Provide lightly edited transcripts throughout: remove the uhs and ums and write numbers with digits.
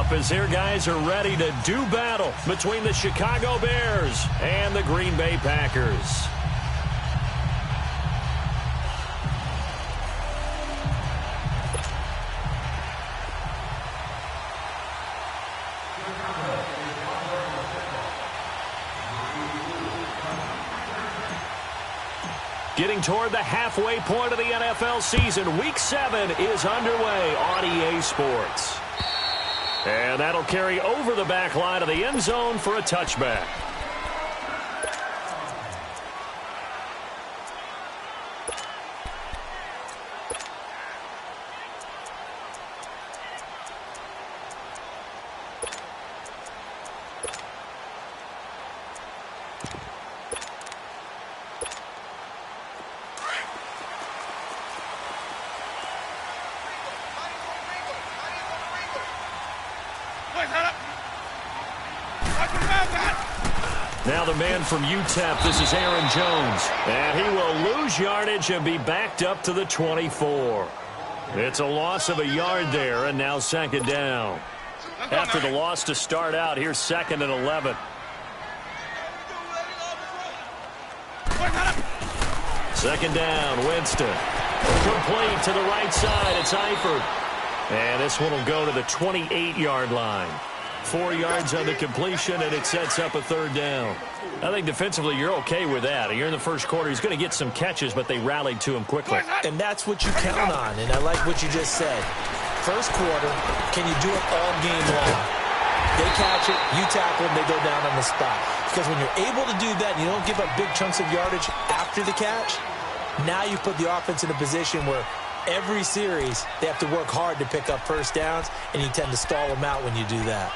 up as their guys are ready to do battle between the Chicago Bears and the Green Bay Packers. Getting toward the halfway point of the NFL season, Week 7 is underway on EA Sports. And that'll carry over the back line of the end zone for a touchback. Now the man from UTEP, this is Aaron Jones. And he will lose yardage and be backed up to the 24. It's a loss of a yard there, and now second down. After the loss to start out, here's 2nd and 11. Second down, Winston. Complete to the right side, it's Eifert. And this one will go to the 28-yard line. 4 yards on the completion, and it sets up a third down. I think defensively you're okay with that. You're in the first quarter. He's going to get some catches, but they rallied to him quickly. And that's what you count on, and I like what you just said. First quarter, can you do it all game long? They catch it, you tackle them, they go down on the spot. Because when you're able to do that and you don't give up big chunks of yardage after the catch, now you put the offense in a position where every series they have to work hard to pick up first downs, and you tend to stall them out when you do that.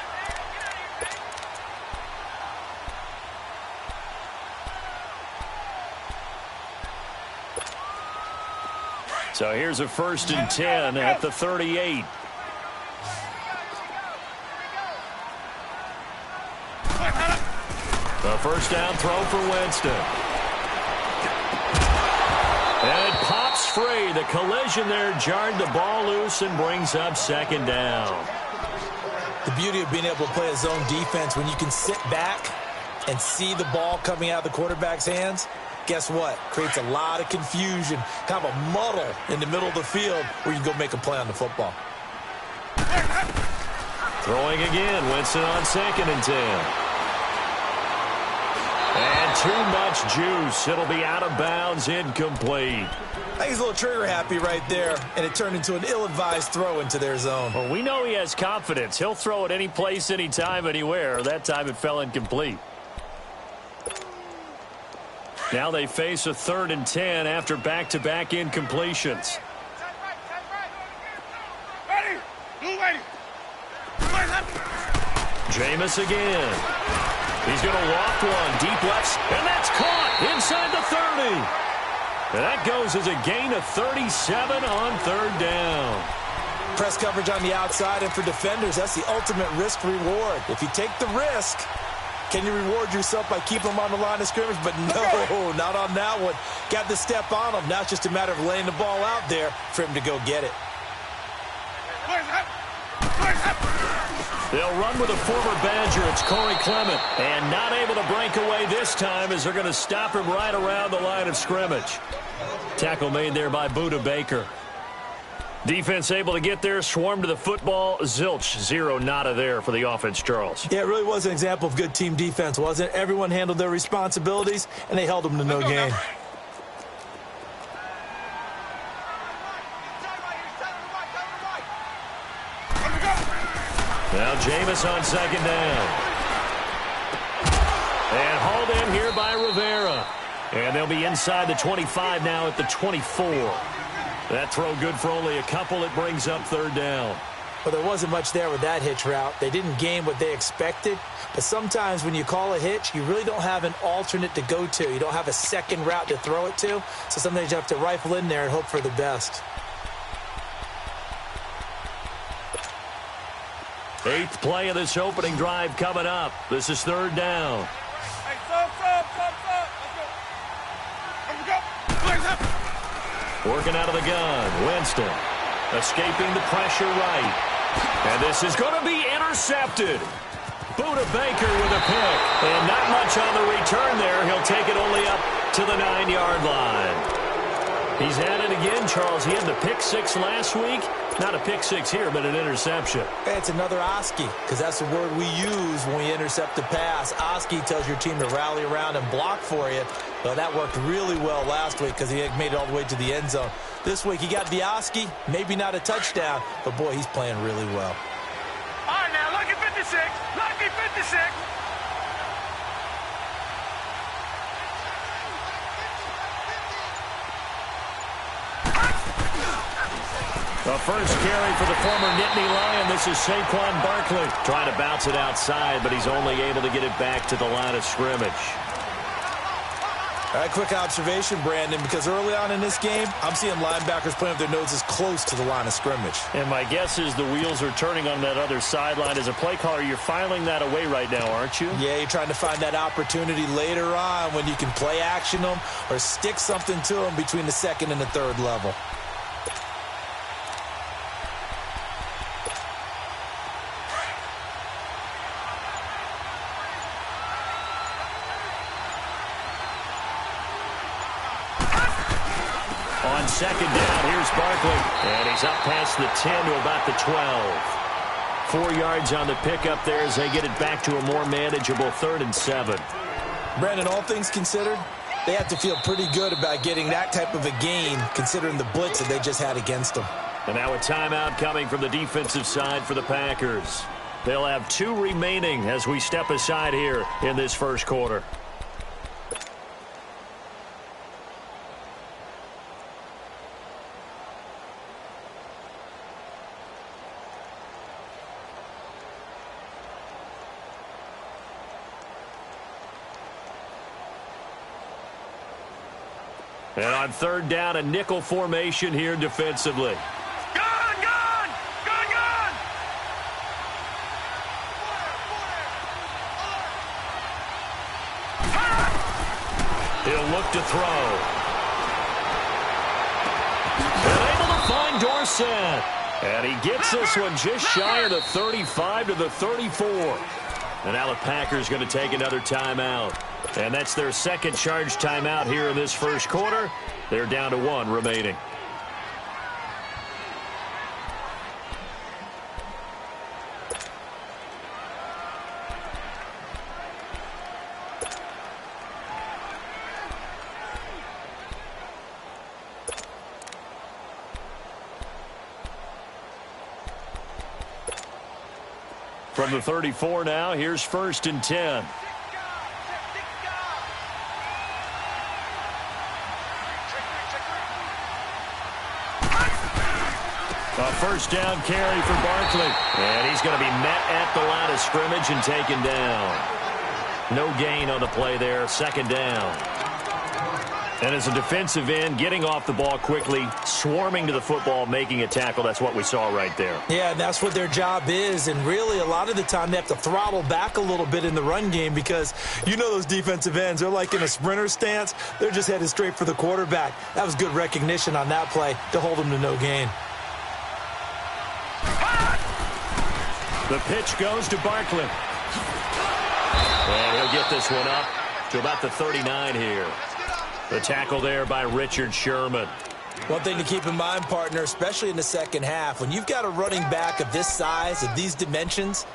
So here's a 1st and 10 at the 38. The first down throw for Winston. And it pops free. The collision there jarred the ball loose and brings up second down. The beauty of being able to play a zone defense when you can sit back and see the ball coming out of the quarterback's hands, guess what? Creates a lot of confusion, kind of a muddle in the middle of the field where you can go make a play on the football. Throwing again, Winston on 2nd and 10. And too much juice. It'll be out of bounds, incomplete. I think he's a little trigger happy right there, and it turned into an ill-advised throw into their zone. Well, we know he has confidence. He'll throw it any place, anytime, anywhere. That time it fell incomplete. Now they face a 3rd and 10 after back-to-back incompletions. Jameis again. He's going to loft one deep left, and that's caught inside the 30. And that goes as a gain of 37 on 3rd down. Press coverage on the outside, and for defenders, that's the ultimate risk-reward. If you take the risk, can you reward yourself by keeping them on the line of scrimmage? But no, not on that one. Got the step on him. Now it's just a matter of laying the ball out there for him to go get it. They'll run with a former Badger. It's Corey Clement. And not able to break away this time as they're going to stop him right around the line of scrimmage. Tackle made there by Buda Baker. Defense able to get there, swarm to the football. Zilch, 0 nada there for the offense, Charles. Yeah, it really was an example of good team defense, wasn't it? Everyone handled their responsibilities, and they held them to no gain. Now Jameis on 2nd down. And hauled in here by Rivera. And they'll be inside the 25 now at the 24. That throw good for only a couple. It brings up 3rd down. Well, there wasn't much there with that hitch route. They didn't gain what they expected. But sometimes when you call a hitch, you really don't have an alternate to go to. You don't have a second route to throw it to. So sometimes you have to rifle in there and hope for the best. 8th play of this opening drive coming up. This is 3rd down. Working out of the gun, Winston. Escaping the pressure right. And this is going to be intercepted. Buda Baker with a pick. And not much on the return there. He'll take it only up to the 9-yard line. He's at it again, Charles. He had the pick six last week. Not a pick six here, but an interception. Hey, it's another Oski, because that's the word we use when we intercept a pass. Oski tells your team to rally around and block for you. Well, that worked really well last week because he made it all the way to the end zone. This week, he got the Oski, maybe not a touchdown, but, boy, he's playing really well. All right, now, lucky 56. Lucky 56. The first carry for the former Nittany Lion. This is Saquon Barkley trying to bounce it outside, but he's only able to get it back to the line of scrimmage. All right, quick observation, Brandon, because early on in this game, I'm seeing linebackers playing with their noses close to the line of scrimmage. And my guess is the wheels are turning on that other sideline. As a play caller, you're filing that away right now, aren't you? Yeah, you're trying to find that opportunity later on when you can play action them or stick something to them between the second and the third level. On second down, here's Barkley. And he's up past the 10 to about the 12. 4 yards on the pickup there as they get it back to a more manageable 3rd and 7. Brandon, all things considered, they have to feel pretty good about getting that type of a gain considering the blitz that they just had against them. And now a timeout coming from the defensive side for the Packers. They'll have 2 remaining as we step aside here in this first quarter. And on 3rd down, a nickel formation here defensively. Gun, gun! Gun, gun! He'll look to throw. And able to find Dorsett. And he gets this one just shy of the 35 to the 34. And now the Packers going to take another timeout. And that's their second charge timeout here in this first quarter. They're down to 1 remaining. From the 34 now, here's 1st and 10. A first down carry for Barkley. And he's going to be met at the line of scrimmage and taken down. No gain on the play there. 2nd down. And as a defensive end, getting off the ball quickly, swarming to the football, making a tackle. That's what we saw right there. Yeah, that's what their job is. And really, a lot of the time, they have to throttle back a little bit in the run game because you know those defensive ends, they're like in a sprinter stance. They're just headed straight for the quarterback. That was good recognition on that play to hold them to no gain. The pitch goes to Barkley. And he'll get this one up to about the 39 here. The tackle there by Richard Sherman. One thing to keep in mind, partner, especially in the second half, when you've got a running back of this size, of these dimensions,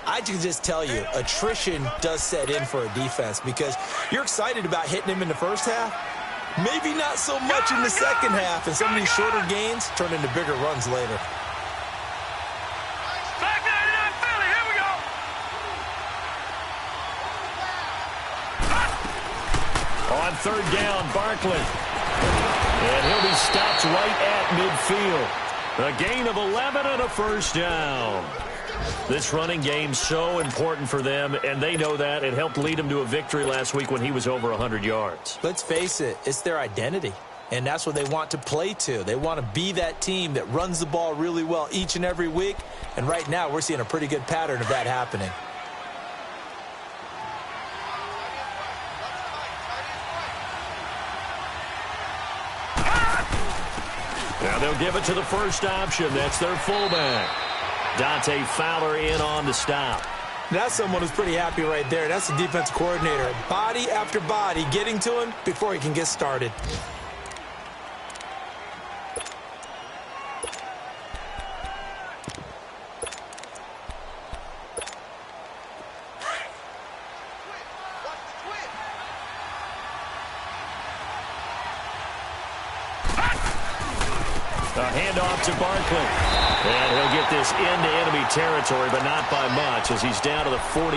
I can just tell you, attrition does set in for a defense because you're excited about hitting him in the first half. Maybe not so much in the second half, and some of these shorter gains turn into bigger runs later. On 3rd down, Barkley. And he'll be stopped right at midfield. A gain of 11 and a first down. This running game's so important for them, and they know that. It helped lead them to a victory last week when he was over 100 yards. Let's face it, it's their identity, and that's what they want to play to. They want to be that team that runs the ball really well each and every week, and right now we're seeing a pretty good pattern of that happening. Now they'll give it to the first option. That's their fullback. Dante Fowler in on the stop. That's someone who's pretty happy right there. That's the defense coordinator. Body after body getting to him before he can get started. A handoff to Barkley. And he'll get this into enemy territory, but not by much as he's down to the 48.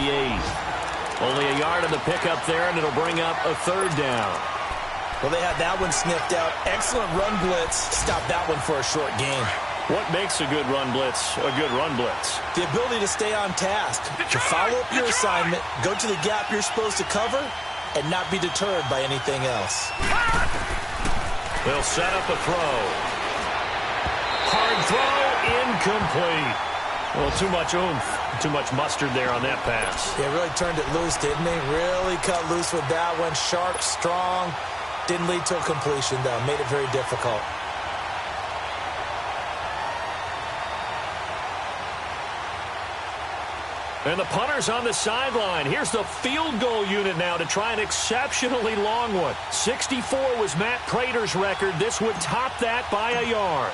Only a yard on the pickup there, and it'll bring up a third down. Well, they had that one sniffed out. Excellent run blitz. Stop that one for a short gain. What makes a good run blitz a good run blitz? The ability to stay on task, to follow up your assignment, go to the gap you're supposed to cover, and not be deterred by anything else. They'll set up a throw. Hard throw, incomplete. Well, too much oomph, too much mustard there on that pass. They really turned it loose, didn't they? Really cut loose with that one. Sharp, strong. Didn't lead to a completion, though. Made it very difficult. And the punter's on the sideline. Here's the field goal unit now to try an exceptionally long one. 64 was Matt Prater's record. This would top that by a yard.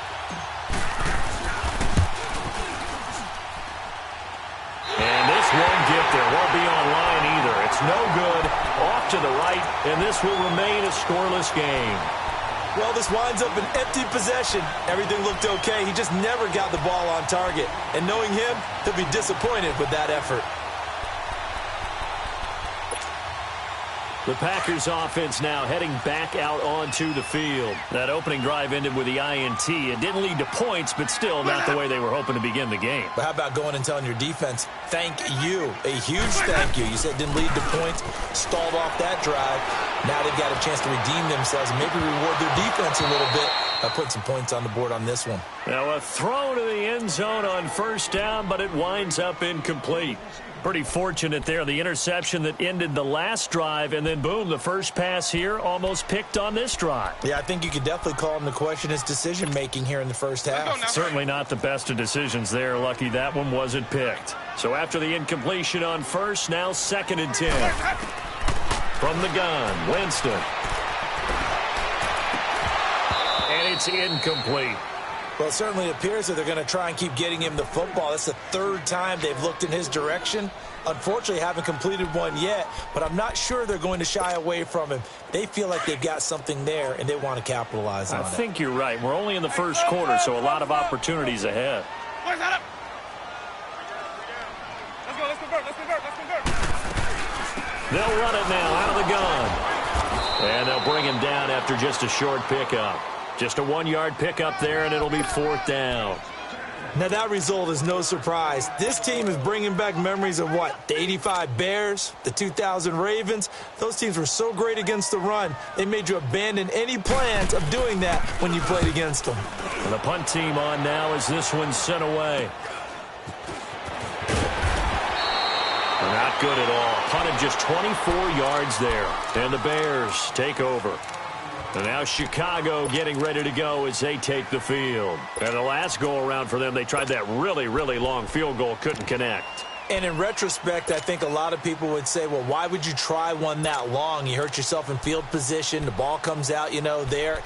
And this won't get there. Won't be on line either. It's no good. Off to the right, and this will remain a scoreless game. Well, this winds up an empty possession. Everything looked okay. He just never got the ball on target. And knowing him, he'll be disappointed with that effort. The Packers offense now heading back out onto the field. That opening drive ended with the INT. It didn't lead to points, but still not the way they were hoping to begin the game. But how about going and telling your defense, thank you, a huge thank you. You said it didn't lead to points, stalled off that drive. Now they've got a chance to redeem themselves and maybe reward their defense a little bit by putting some points on the board on this one. Now a throw to the end zone on first down, but it winds up incomplete. Pretty fortunate there, the interception that ended the last drive, and then boom, the first pass here almost picked on this drive. Yeah, I think you could definitely call him to question his decision-making here in the first half. Certainly not the best of decisions there. Lucky that one wasn't picked. So after the incompletion on first, now 2nd and 10. From the gun, Winston. And it's incomplete. Well, it certainly appears that they're going to try and keep getting him the football. That's the 3rd time they've looked in his direction. Unfortunately, haven't completed one yet, but I'm not sure they're going to shy away from him. They feel like they've got something there, and they want to capitalize on it. I think you're right. We're only in the first quarter, so a lot of opportunities ahead. Let's convert. They'll run it now out of the gun. And they'll bring him down after just a short pickup. Just a 1-yard pickup there, and it'll be 4th down. Now, that result is no surprise. This team is bringing back memories of what? The 85 Bears, the 2000 Ravens. Those teams were so great against the run, they made you abandon any plans of doing that when you played against them. And the punt team on now as this one's sent away. Not good at all. Punted just 24 yards there. And the Bears take over. And now Chicago getting ready to go as they take the field. And the last go-around for them, they tried that really, really long field goal, couldn't connect. And in retrospect, I think a lot of people would say, well, why would you try one that long? You hurt yourself in field position. The ball comes out, there.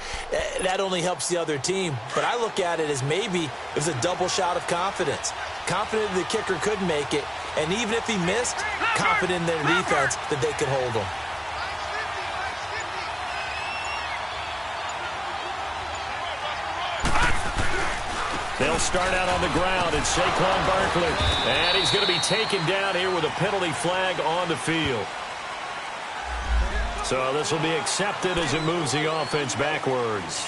That only helps the other team. But I look at it as maybe it was a double shot of confidence. Confident the kicker could make it. And even if he missed, confident in their defense that they could hold him. They'll start out on the ground. It's Saquon Barkley. And he's going to be taken down here with a penalty flag on the field. So this will be accepted as it moves the offense backwards.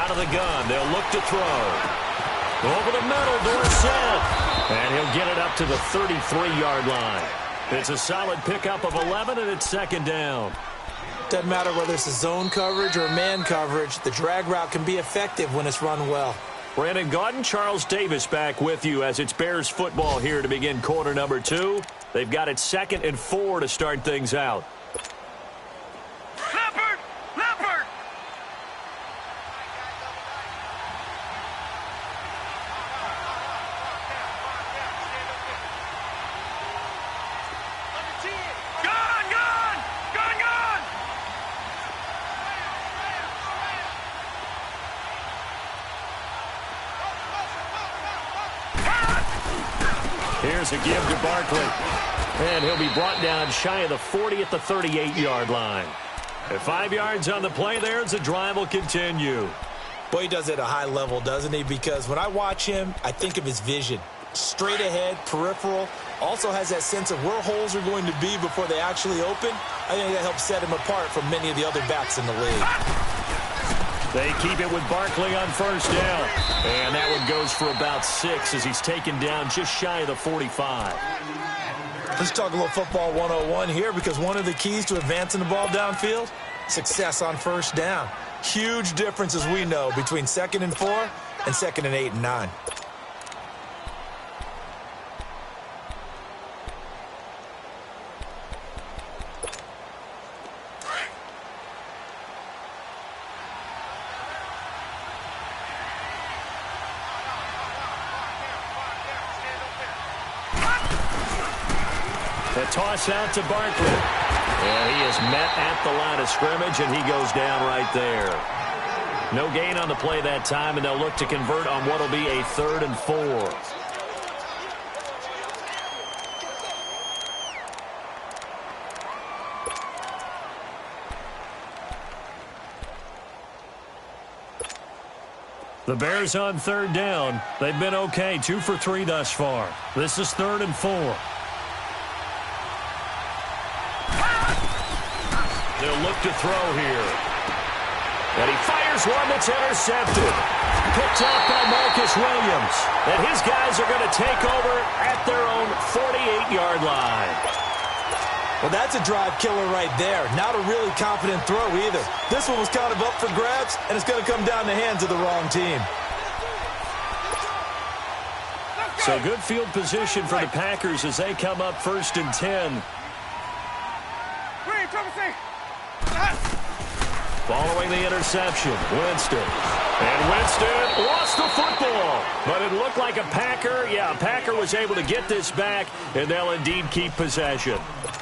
Out of the gun, they'll look to throw. Over the middle, Dorsett. And he'll get it up to the 33-yard line. It's a solid pickup of 11, and it's second down. Doesn't matter whether it's a zone coverage or man coverage. The drag route can be effective when it's run well. Brandon Gaudin, Charles Davis back with you as it's Bears football here to begin quarter number 2. They've got it 2nd and 4 to start things out. Leopard! Leopard! Gone! Gone! Gone! Gone! Here's a give to Barkley. And he'll be brought down shy of the 40 at the 38-yard line. At 5 yards on the play there, the drive will continue. Boy, he does it at a high level, doesn't he? Because when I watch him, I think of his vision. Straight ahead, peripheral. Also has that sense of where holes are going to be before they actually open. I think that helps set him apart from many of the other backs in the league. They keep it with Barkley on first down. And that one goes for about 6 as he's taken down just shy of the 45. Let's talk a little football 101 here, because one of the keys to advancing the ball downfield, success on first down. Huge difference, as we know, between 2nd and 4 and 2nd and 8 and 9. The toss out to Barkley. And he is met at the line of scrimmage, and he goes down right there. No gain on the play that time, and they'll look to convert on what will be a 3rd and 4. The Bears on 3rd down. They've been okay, 2 for 3 thus far. This is 3rd and 4. They'll look to throw here. And he fires one that's intercepted. Picked off by Marcus Williams. And his guys are going to take over at their own 48-yard line. Well, that's a drive killer right there. Not a really confident throw either. This one was kind of up for grabs, and it's going to come down the hands of the wrong team. So good field position for the Packers as they come up 1st and 10. Following the interception, Winston. And Winston lost the football. But it looked like a Packer. Yeah, a Packer was able to get this back, and they'll indeed keep possession.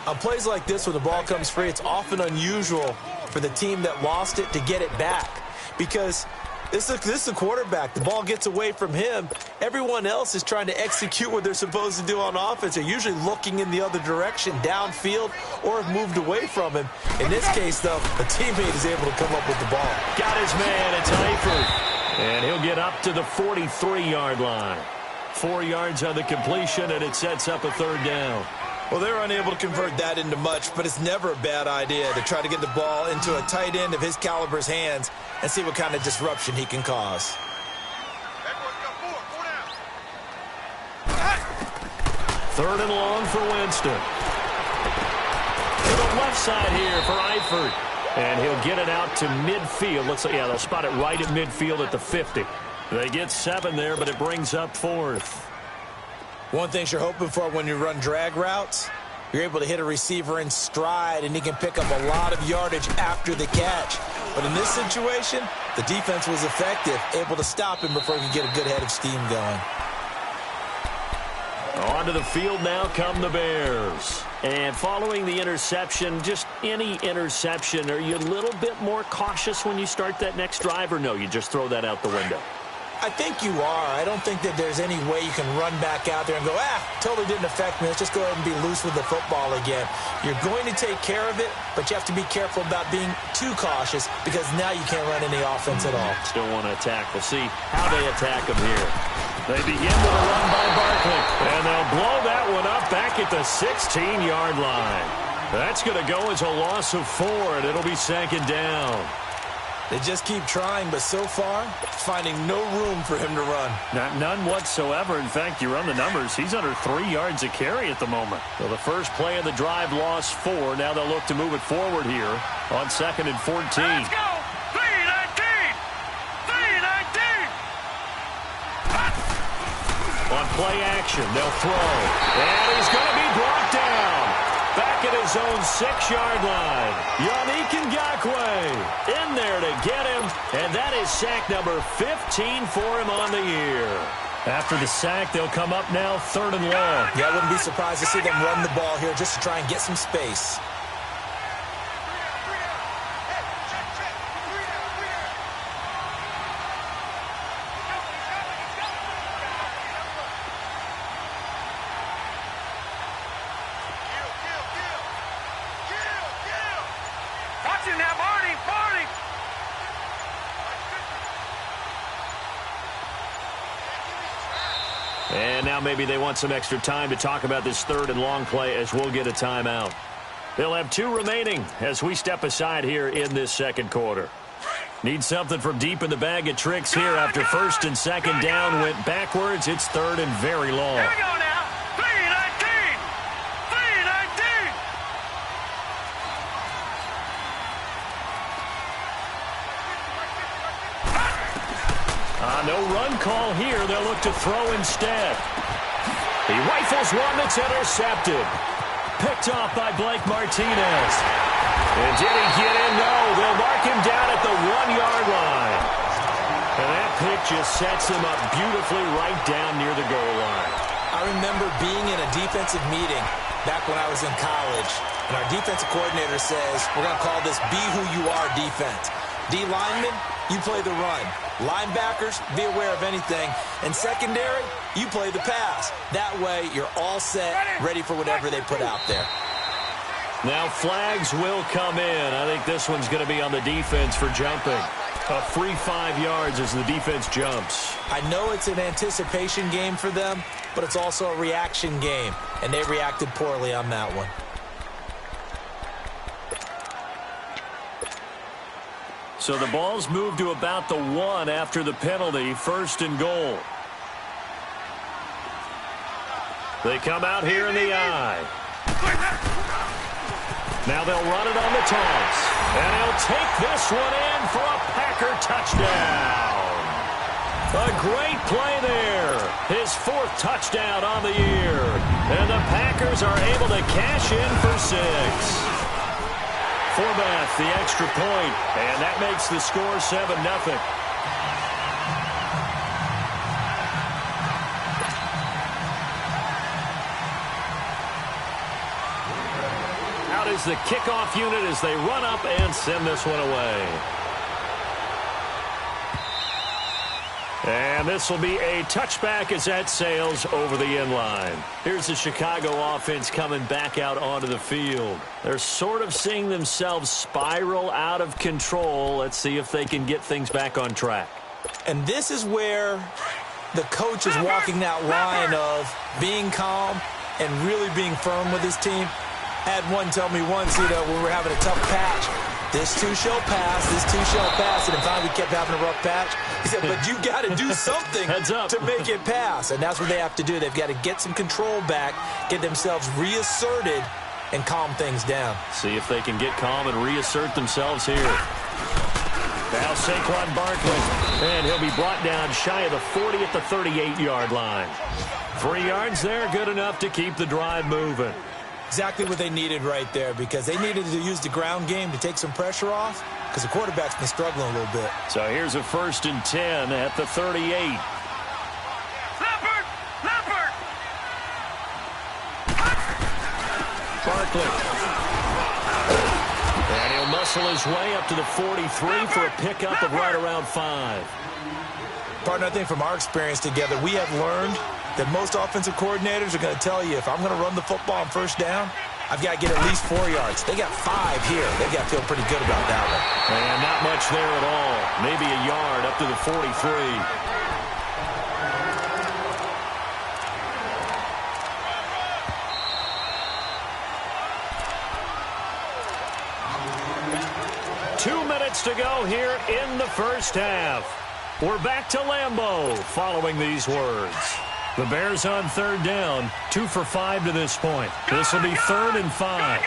On plays like this, when the ball comes free, it's often unusual for the team that lost it to get it back. Because this is the quarterback. The ball gets away from him. Everyone else is trying to execute what they're supposed to do on offense. They're usually looking in the other direction, downfield, or have moved away from him. In this case, though, a teammate is able to come up with the ball. Got his man. It's Eifert. And he'll get up to the 43-yard line. 4 yards on the completion, and it sets up a 3rd down. Well, they're unable to convert that into much, but it's never a bad idea to try to get the ball into a tight end of his caliber's hands and see what kind of disruption he can cause. 3rd and long for Winston. To the left side here for Eifert. And he'll get it out to midfield. Looks like, yeah, they'll spot it right at midfield at the 50. They get 7 there, but it brings up 4th. One thing you're hoping for when you run drag routes, you're able to hit a receiver in stride, and he can pick up a lot of yardage after the catch. But in this situation, the defense was effective, able to stop him before he could get a good head of steam going. Onto the field now come the Bears. And following the interception, just any interception, are you a little bit more cautious when you start that next drive, or no, you just throw that out the window? I think you are. I don't think that there's any way you can run back out there and go, totally didn't affect me. Let's just go ahead and be loose with the football again. You're going to take care of it, but you have to be careful about being too cautious, because now you can't run any offense at all. Still want to attack. We'll see how they attack them here. They begin with a run by Barkley, and they'll blow that one up back at the 16-yard line. That's going to go as a loss of 4, and it'll be 2nd down. They just keep trying, but so far, finding no room for him to run. None whatsoever. In fact, you run the numbers. He's under 3 yards a carry at the moment. So the first play of the drive lost 4. Now they'll look to move it forward here on 2nd and 14. Let's go! 3-19! 3-19! On play action, they'll throw. And he's going to be brought down. Back at his own 6-yard line. Yannick Ngakoue in there to get him. And that is sack number 15 for him on the year. After the sack, they'll come up now 3rd and long. Yeah, I wouldn't be surprised to see them run the ball here just to try and get some space. And now maybe they want some extra time to talk about this 3rd and long play as we'll get a timeout. They'll have 2 remaining as we step aside here in this 2nd quarter. Need something from deep in the bag of tricks here after 1st and 2nd down went backwards. It's 3rd and very long. Here we go now. 3-19! 3-19! No run call here. They'll look to throw instead. He rifles one that's intercepted. Picked off by Blake Martinez. And did he get in? No. They'll mark him down at the 1-yard line. And that pick just sets him up beautifully right down near the goal line. I remember being in a defensive meeting back when I was in college, and our defensive coordinator says, we're going to call this Be Who You Are defense. D linemen, you play the run. Linebackers, be aware of anything. And secondary, you play the pass. That way, you're all set, ready for whatever they put out there. Now flags will come in. I think this one's going to be on the defense for jumping. A free 5 yards as the defense jumps. I know it's an anticipation game for them, but it's also a reaction game, and they reacted poorly on that one. So the ball's moved to about the 1 after the penalty, 1st and goal. They come out here in the I. Now they'll run it on the toss. And he'll take this one in for a Packer touchdown. A great play there. His 4th touchdown on the year. And the Packers are able to cash in for 6. Forbath, the extra point, and that makes the score 7-0. Out is the kickoff unit as they run up and send this one away. And this will be a touchback as that sails over the end line. Here's the Chicago offense coming back out onto the field. They're sort of seeing themselves spiral out of control. Let's see if they can get things back on track. And this is where the coach is walking that line of being calm and really being firm with his team. Had one tell me once, when we were having a tough patch, this too shall pass, this too shall pass, and finally we kept having a rough patch. He said, but you got to do something to make it pass, and that's what they have to do. They've got to get some control back, get themselves reasserted, and calm things down. See if they can get calm and reassert themselves here. Now Saquon Barkley, and he'll be brought down shy of the 40 at the 38-yard line. 3 yards there, good enough to keep the drive moving. Exactly what they needed right there, because they needed to use the ground game to take some pressure off, because the quarterback's been struggling a little bit. So here's a 1st and 10 at the 38. Leopard! Leopard! Barkley. And he'll muscle his way up to the 43 for a pickup of right around 5. Partner, I think from our experience together, we have learned that most offensive coordinators are going to tell you, if I'm going to run the football on 1st down, I've got to get at least 4 yards. They got 5 here. They got to feel pretty good about that one. And not much there at all. Maybe a yard up to the 43. to go here in the first half. We're back to Lambeau following these words. The Bears on third down, 2 for 5 to this point. This will be 3rd and 5.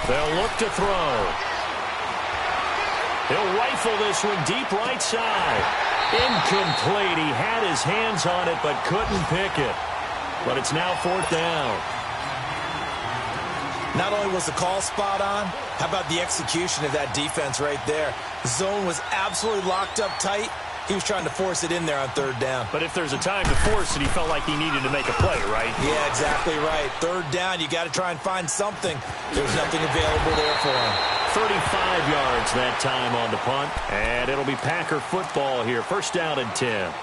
They'll look to throw. He'll rifle this one deep right side. Incomplete. He had his hands on it but couldn't pick it. But it's now 4th down. Not only was the call spot on, how about the execution of that defense right there? The zone was absolutely locked up tight. He was trying to force it in there on 3rd down. But if there's a time to force it, he felt like he needed to make a play, right? Yeah, exactly right. 3rd down, you got to try and find something. There's nothing available there for him. 35 yards that time on the punt. And it'll be Packer football here. 1st down and 10.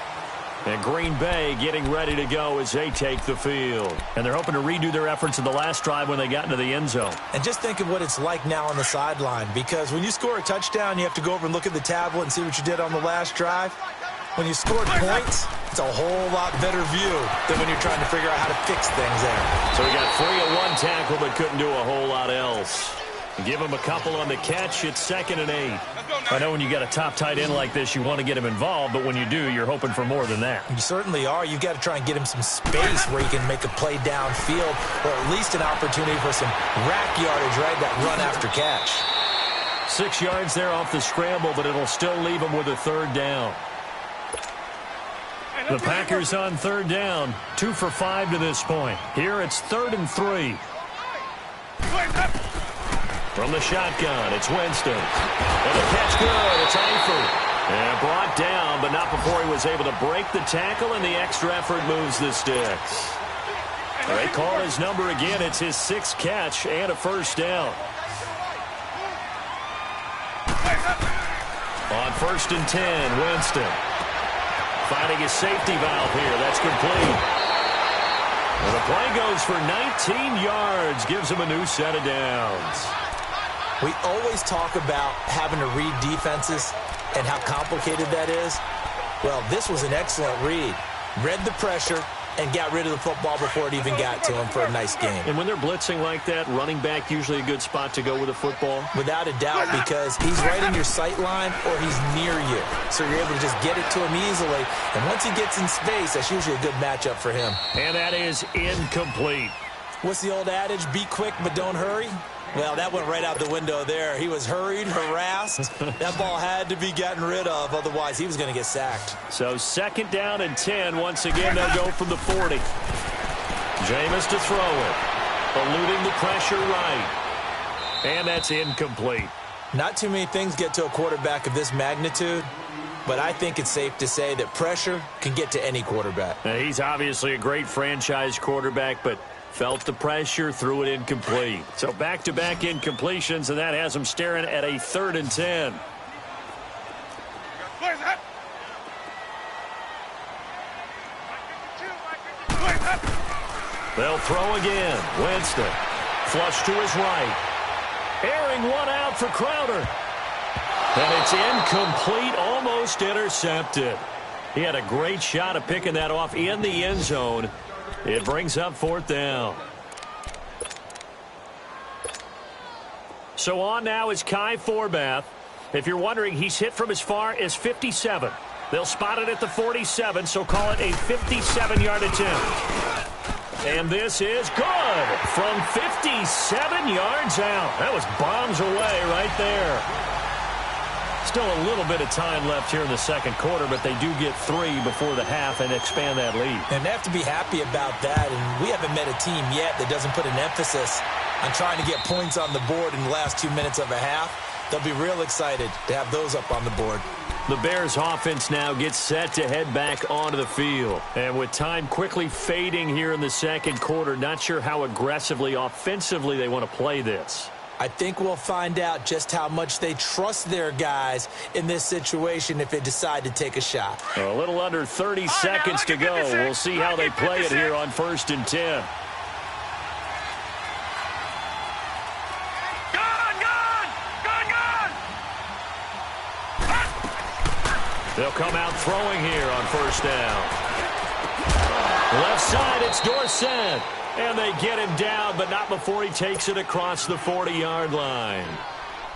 And Green Bay getting ready to go as they take the field. And they're hoping to redo their efforts in the last drive when they got into the end zone. And just think of what it's like now on the sideline. Because when you score a touchdown, you have to go over and look at the tablet and see what you did on the last drive. When you scored points, it's a whole lot better view than when you're trying to figure out how to fix things there. So he got 3 at 1 tackle but couldn't do a whole lot else. Give him a couple on the catch. It's 2nd and 8. I know when you got a top tight end like this, you want to get him involved, but when you do, you're hoping for more than that. You certainly are. You've got to try and get him some space where he can make a play downfield, or at least an opportunity for some rack yardage, right? That run after catch. 6 yards there off the scramble, but it'll still leave him with a 3rd down. The Packers on 3rd down, 2 for 5 to this point. Here it's 3rd and 3. From the shotgun, it's Winston. And the catch good. It's Eifert. And brought down, but not before he was able to break the tackle, and the extra effort moves the sticks. They call his number again. It's his 6th catch and a 1st down. On 1st and 10, Winston. Finding his safety valve here. That's complete. And the play goes for 19 yards. Gives him a new set of downs. We always talk about having to read defenses and how complicated that is. Well, this was an excellent read. Read the pressure and got rid of the football before it even got to him for a nice game. And when they're blitzing like that, running back usually a good spot to go with a football? Without a doubt, because he's right in your sight line or he's near you. So you're able to just get it to him easily. And once he gets in space, that's usually a good matchup for him. And that is incomplete. What's the old adage? Be quick, but don't hurry? Well, that went right out the window there. He was hurried, harassed. That ball had to be gotten rid of. Otherwise, he was going to get sacked. So 2nd down and 10. Once again, they'll go from the 40. Jameis to throw it. Eluding the pressure right. And that's incomplete. Not too many things get to a quarterback of this magnitude, but I think it's safe to say that pressure can get to any quarterback. Now, he's obviously a great franchise quarterback, but felt the pressure, threw it incomplete. So back-to-back incompletions, and that has him staring at a 3rd and 10. They'll throw again. Winston. Flush to his right. Airing one out for Crowder. And it's incomplete, almost intercepted. He had a great shot of picking that off in the end zone. It brings up 4th down. So on now is Kai Forbath. If you're wondering, he's hit from as far as 57. They'll spot it at the 47, so call it a 57-yard attempt. And this is good from 57 yards out. That was bombs away right there. Still a little bit of time left here in the 2nd quarter, but they do get 3 before the half and expand that lead. And they have to be happy about that. And we haven't met a team yet that doesn't put an emphasis on trying to get points on the board in the last 2 minutes of a half. They'll be real excited to have those up on the board. The Bears offense now gets set to head back onto the field. And with time quickly fading here in the 2nd quarter, not sure how aggressively, offensively they want to play this. I think we'll find out just how much they trust their guys in this situation if they decide to take a shot. A little under 30 seconds to go. We'll see how they play it here on 1st and 10. They'll come out throwing here on 1st down. Left side, it's Dorsett. And they get him down, but not before he takes it across the 40-yard line.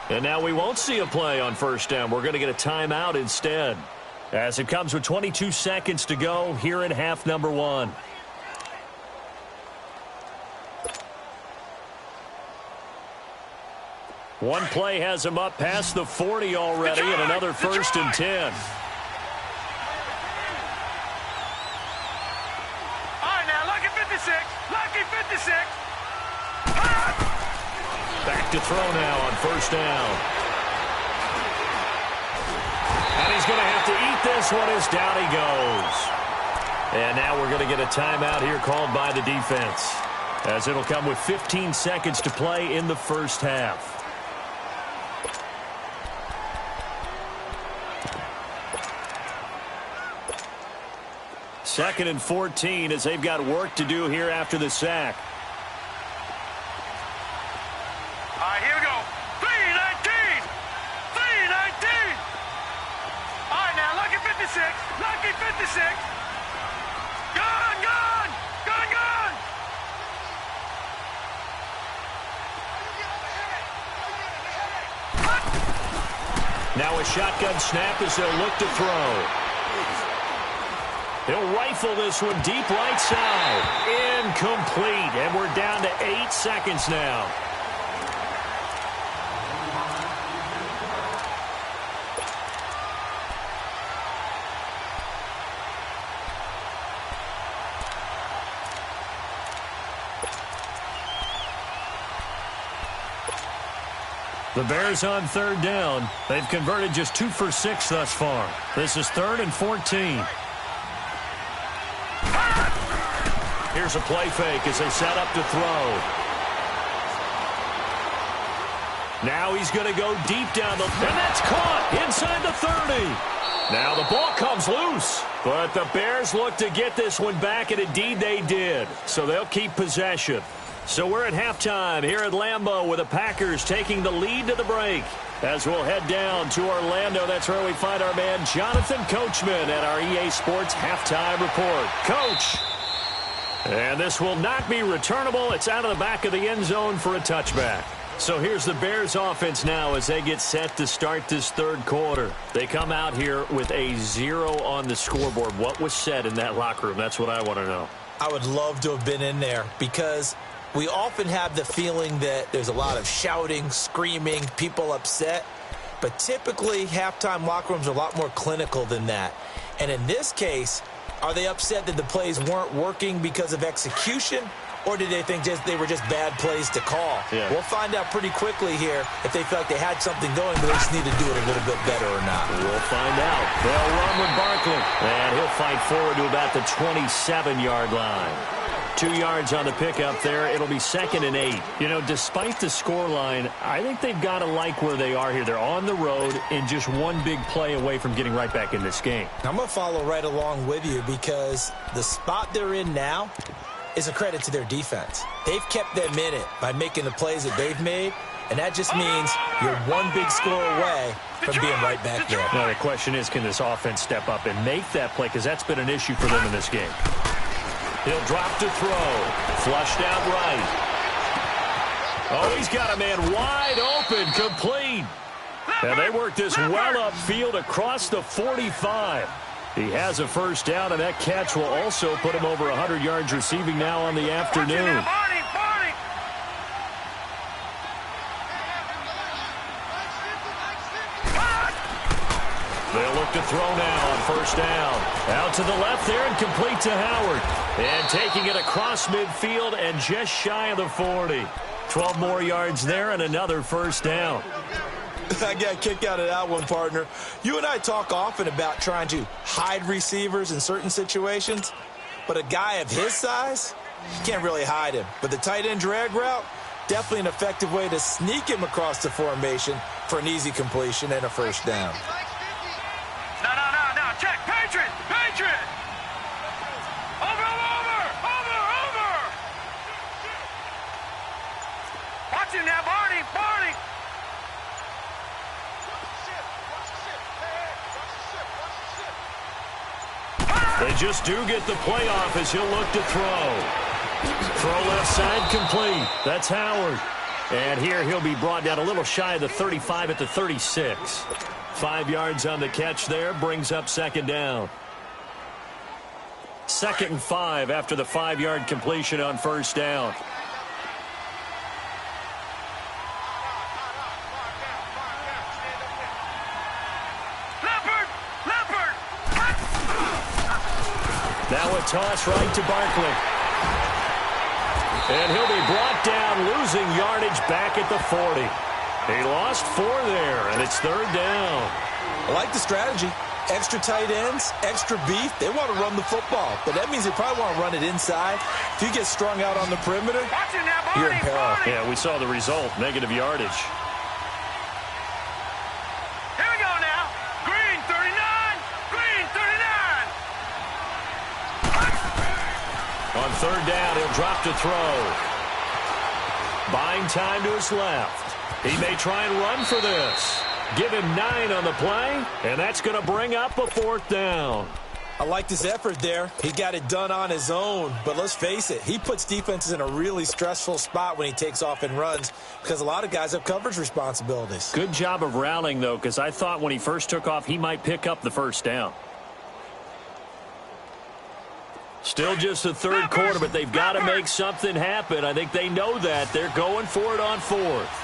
And now we won't see a play on first down. We're going to get a timeout instead, as it comes with 22 seconds to go here in half number 1. One play has him up past the 40 already, and another first and 10. Lucky 56. Back to throw now on first down. And he's going to have to eat this one as down he goes. And now we're going to get a timeout here called by the defense, as it'll come with 15 seconds to play in the first half. Second and 14 as they've got work to do here after the sack. All right, here we go. 3-19. 3-19. All right, now, lucky 56. Lucky 56. Gun, gun. Gun, gun. Now a shotgun snap as they'll look to throw. He'll rifle this one deep right side. Incomplete. And we're down to 8 seconds now. The Bears on third down. They've converted just 2 for 6 thus far. This is 3rd and 14. Here's a play fake as they set up to throw. Now he's going to go deep down the... And that's caught inside the 30. Now the ball comes loose. But the Bears look to get this one back, and indeed they did. So they'll keep possession. So we're at halftime here at Lambeau with the Packers taking the lead to the break. As we'll head down to Orlando, that's where we find our man Jonathan Coachman at our EA Sports Halftime Report. Coach. And this will not be returnable. It's out of the back of the end zone for a touchback. So here's the Bears offense now as they get set to start this third quarter. They come out here with a 0 on the scoreboard. What was said in that locker room? That's what I want to know. I would love to have been in there because we often have the feeling that there's a lot of shouting, screaming, people upset. But typically, halftime locker rooms are a lot more clinical than that. And in this case, are they upset that the plays weren't working because of execution, or did they think they were just bad plays to call? Yeah. We'll find out pretty quickly here if they felt like they had something going, but they just need to do it a little bit better or not. We'll find out. They'll run with Barkley, and he'll fight forward to about the 27-yard line. 2 yards on the pickup there. It'll be 2nd and 8. You know, despite the scoreline, I think they've got to like where they are here. They're on the road and just one big play away from getting right back in this game. I'm going to follow right along with you because the spot they're in now is a credit to their defense. They've kept them in it by making the plays that they've made, and that just means you're one big score away from being right back there. Now, the question is, can this offense step up and make that play? Because that's been an issue for them in this game. He'll drop to throw. Flushed out right. Oh, he's got a man wide open, complete. And they work this well upfield across the 45. He has a first down, and that catch will also put him over 100 yards receiving now on the afternoon. They'll look to throw now on first down. Out to the left there and complete to Howard. And taking it across midfield and just shy of the 40. 12 more yards there and another first down. I got a kick out of that one, partner. You and I talk often about trying to hide receivers in certain situations, but a guy of his size, you can't really hide him. But the tight end drag route, definitely an effective way to sneak him across the formation for an easy completion and a first down. No. Check. Patriot. Over. Watch him now, Barney. They just do get the playoff as he'll look to throw. Throw left side complete. That's Howard. And here he'll be brought down a little shy of the 35 at the 36. 5 yards on the catch there, brings up second down. 2nd and 5 after the 5-yard completion on first down. Now a toss right to Barkley. And he'll be brought down, losing yardage back at the 40. He lost 4 there, and it's 3rd down. I like the strategy. Extra tight ends, extra beef. They want to run the football, but that means they probably want to run it inside. If you get strung out on the perimeter, you're in peril. Yeah, we saw the result, negative yardage. Here we go now. Green 39. Green 39. On 3rd down, he'll drop to throw. Buying time to his left. He may try and run for this. Give him 9 on the play, and that's going to bring up a 4th down. I liked his effort there. He got it done on his own, but let's face it, he puts defenses in a really stressful spot when he takes off and runs because a lot of guys have coverage responsibilities. Good job of rallying, though, because I thought when he first took off, he might pick up the 1st down. Still just the 3rd quarter, but they've got to make something happen. I think they know that. They're going for it on 4th.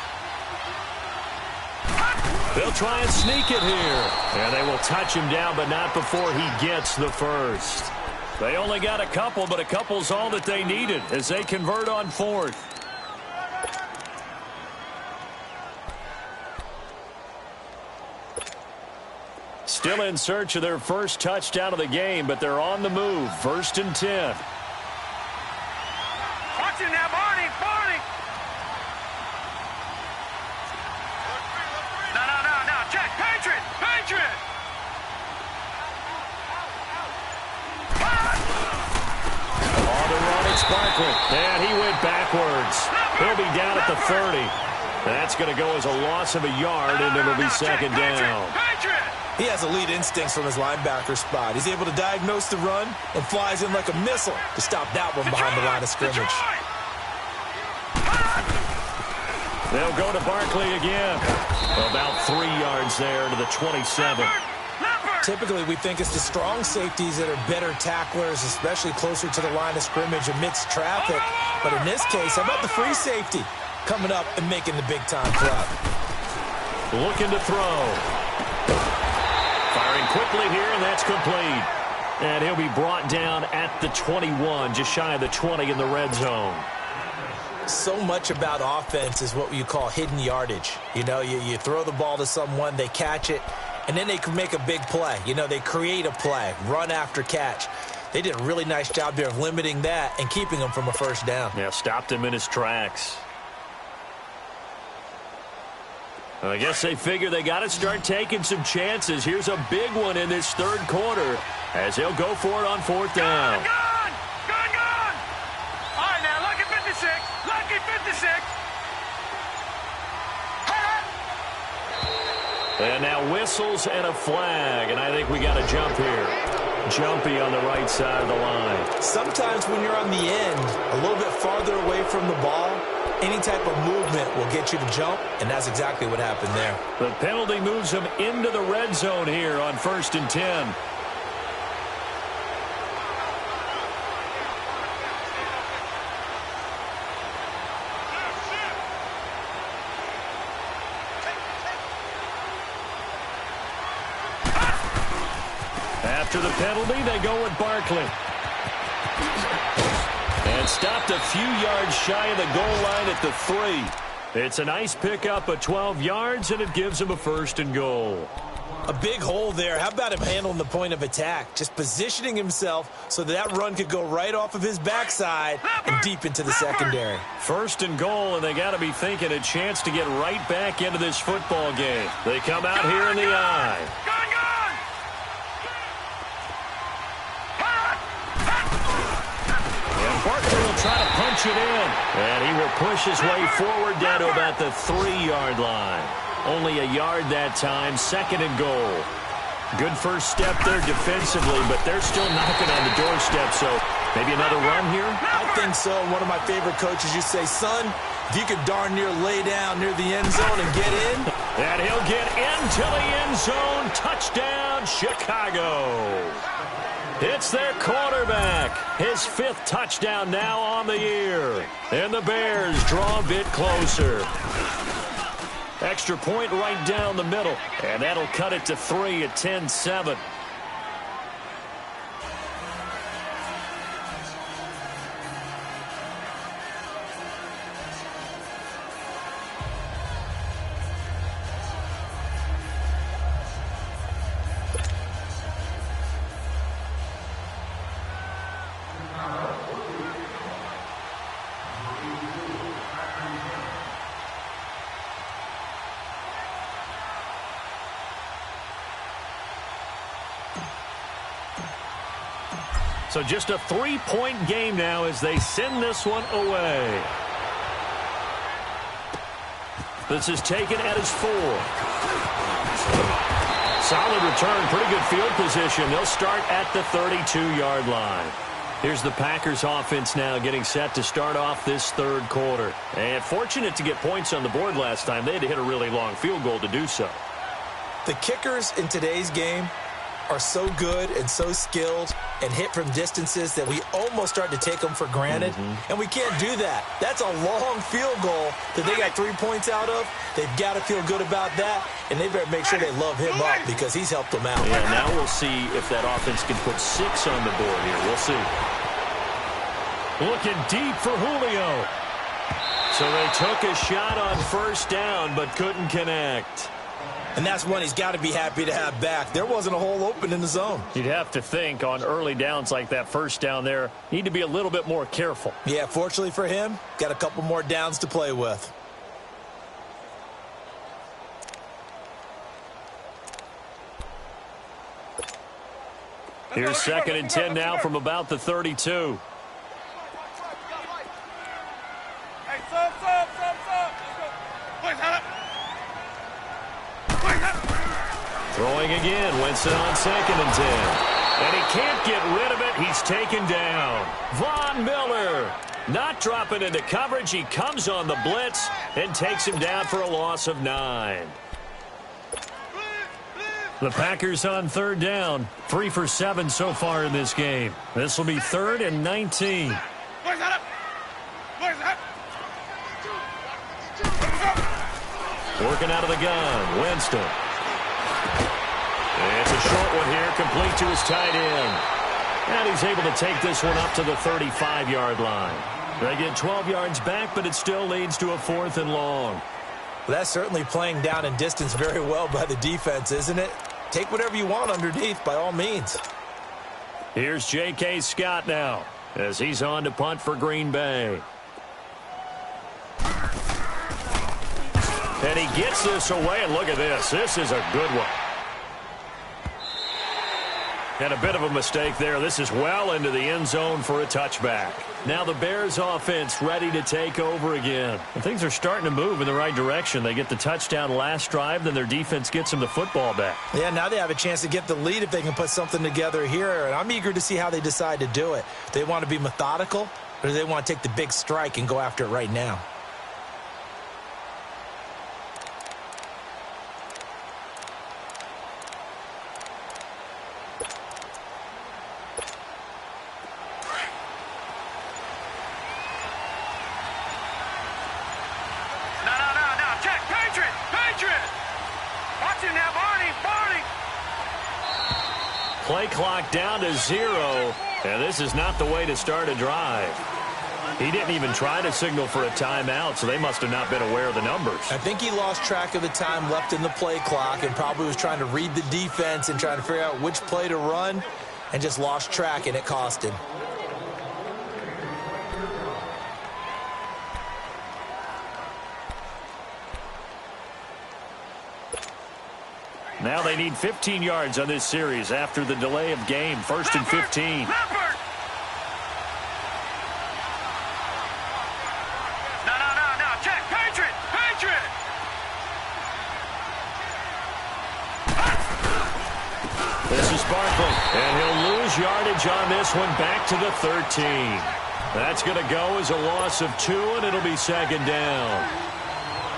They'll try and sneak it here. And they will touch him down, but not before he gets the 1st. They only got a couple, but a couple's all that they needed as they convert on 4th. Still in search of their first touchdown of the game, but they're on the move. 1st and 10. Watch him now, Barney. Barney. No. Check. Patriot. Patriot. On the run, it's Barkley. And he went backwards. He'll be down at the 30. That's going to go as a loss of a yard, and it'll be 2nd down. Patriot. He has elite instincts from his linebacker spot. He's able to diagnose the run and flies in like a missile to stop that one behind the line of scrimmage. They'll go to Barkley again. About 3 yards there to the 27. Typically, we think it's the strong safeties that are better tacklers, especially closer to the line of scrimmage amidst traffic. But in this case, how about the free safety coming up and making the big-time play? Looking to throw. Firing quickly here, and that's complete. And he'll be brought down at the 21, just shy of the 20 in the red zone. So much about offense is what you call hidden yardage. You know, you throw the ball to someone, they catch it, and then they can make a big play. You know, they create a play, run after catch. They did a really nice job there of limiting that and keeping him from a 1st down. Yeah, stopped him in his tracks. I guess they figure they got to start taking some chances. Here's a big one in this 3rd quarter as they'll go for it on 4th down. Gone. All right, now, lucky 56. Lucky 56. And now whistles and a flag, and I think we got a jump here. Jumpy on the right side of the line. Sometimes when you're on the end, a little bit farther away from the ball, any type of movement will get you to jump, and that's exactly what happened there. The penalty moves them into the red zone here on 1st and 10. After the penalty, they go with Barkley. And stopped a few yards shy of the goal line at the 3. It's a nice pickup of 12 yards, and it gives him a 1st and goal. A big hole there. How about him handling the point of attack? Just positioning himself so that run could go right off of his backside and deep into the secondary. 1st and goal, and they got to be thinking a chance to get right back into this football game. They come out here in the eye. Barkley will try to punch it in, and he will push his way forward down to about the 3-yard line. Only a yard that time, 2nd and goal. Good first step there defensively, but they're still knocking on the doorstep, so maybe another run here? I think so. One of my favorite coaches used to say, son, if you can darn near lay down near the end zone and get in. And he'll get into the end zone. Touchdown, Chicago. It's their quarterback. His 5th touchdown now on the year. And the Bears draw a bit closer. Extra point right down the middle. And that'll cut it to 3 at 10-7. So just a 3-point game now as they send this one away. This is taken at his 4. Solid return, pretty good field position. They'll start at the 32-yard line. Here's the Packers offense now getting set to start off this 3rd quarter. And fortunate to get points on the board last time. They had to hit a really long field goal to do so. The kickers in today's game are so good and so skilled and hit from distances that we almost start to take them for granted. And we can't do that. That's a long field goal that they got 3 points out of. They've got to feel good about that, and they better make sure they love him up because he's helped them out. Yeah, now we'll see if that offense can put 6 on the board here. We'll see. Looking deep for Julio. So they took a shot on 1st down but couldn't connect. And that's one he's got to be happy to have back. There wasn't a hole open in the zone. You'd have to think on early downs like that 1st down there, need to be a little bit more careful. Yeah, fortunately for him, got a couple more downs to play with. Here's 2nd and 10 now from about the 32. Hey, stop. Throwing again, Winston on 2nd and 10. And he can't get rid of it. He's taken down. Von Miller not dropping into coverage. He comes on the blitz and takes him down for a loss of 9. The Packers on 3rd down. 3 for 7 so far in this game. This will be 3rd and 19. Working out of the gun, Winston. It's a short one here, complete to his tight end. And he's able to take this one up to the 35-yard line. They get 12 yards back, but it still leads to a 4th and long. Well, that's certainly playing down in distance very well by the defense, isn't it? Take whatever you want underneath, by all means. Here's J.K. Scott now, as he's on to punt for Green Bay. And he gets this away, and look at this. This is a good one. And a bit of a mistake there. This is well into the end zone for a touchback. Now the Bears offense ready to take over again. And things are starting to move in the right direction. They get the touchdown last drive, then their defense gets them the football back. Yeah, now they have a chance to get the lead if they can put something together here. And I'm eager to see how they decide to do it. Do they want to be methodical, or do they want to take the big strike and go after it right now? Play clock down to 0, and this is not the way to start a drive. He didn't even try to signal for a timeout, so they must have not been aware of the numbers. I think he lost track of the time left in the play clock and probably was trying to read the defense and trying to figure out which play to run and just lost track, and it cost him. Now they need 15 yards on this series after the delay of game. 1st and 15. No. Check. Patriot. And he'll lose yardage on this one, back to the 13. That's going to go as a loss of 2, and it'll be second down.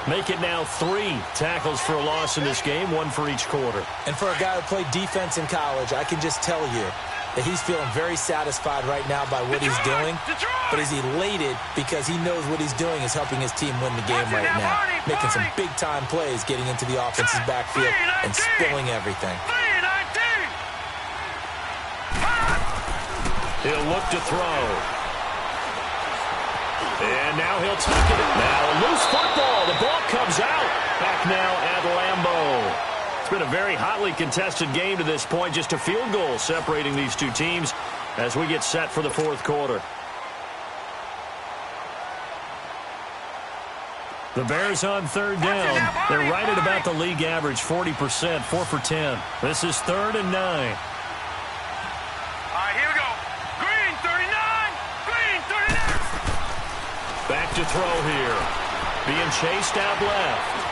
Make it now 3 tackles for a loss in this game, 1 for each quarter. And for a guy who played defense in college, I can just tell you that he's feeling very satisfied right now by what he's doing. But he's elated because he knows what he's doing is helping his team win the game right now. Making some big-time plays, getting into the offense's backfield and spilling everything. He'll look to throw. And now he'll tuck it. Now a loose football. The ball comes out. Back now at Lambeau. It's been a very hotly contested game to this point. Just a field goal separating these two teams as we get set for the fourth quarter. The Bears on third down. They're right at about the league average, 40%, 4 for 10. This is 3rd and 9. All right, here we go. Green 39. Green 39. Back to throw here. Being chased out left.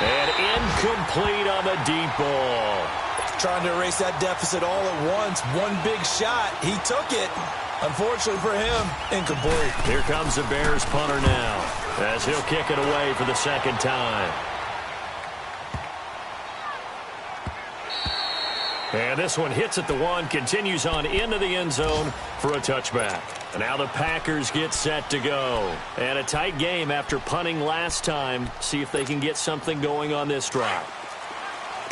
And incomplete on the deep ball. Trying to erase that deficit all at once. One big shot. He took it. Unfortunately for him, incomplete. Here comes the Bears punter now as he'll kick it away for the second time. And this one hits at the 1, continues on into the end zone for a touchback. And now the Packers get set to go. And a tight game after punting last time. See if they can get something going on this drive.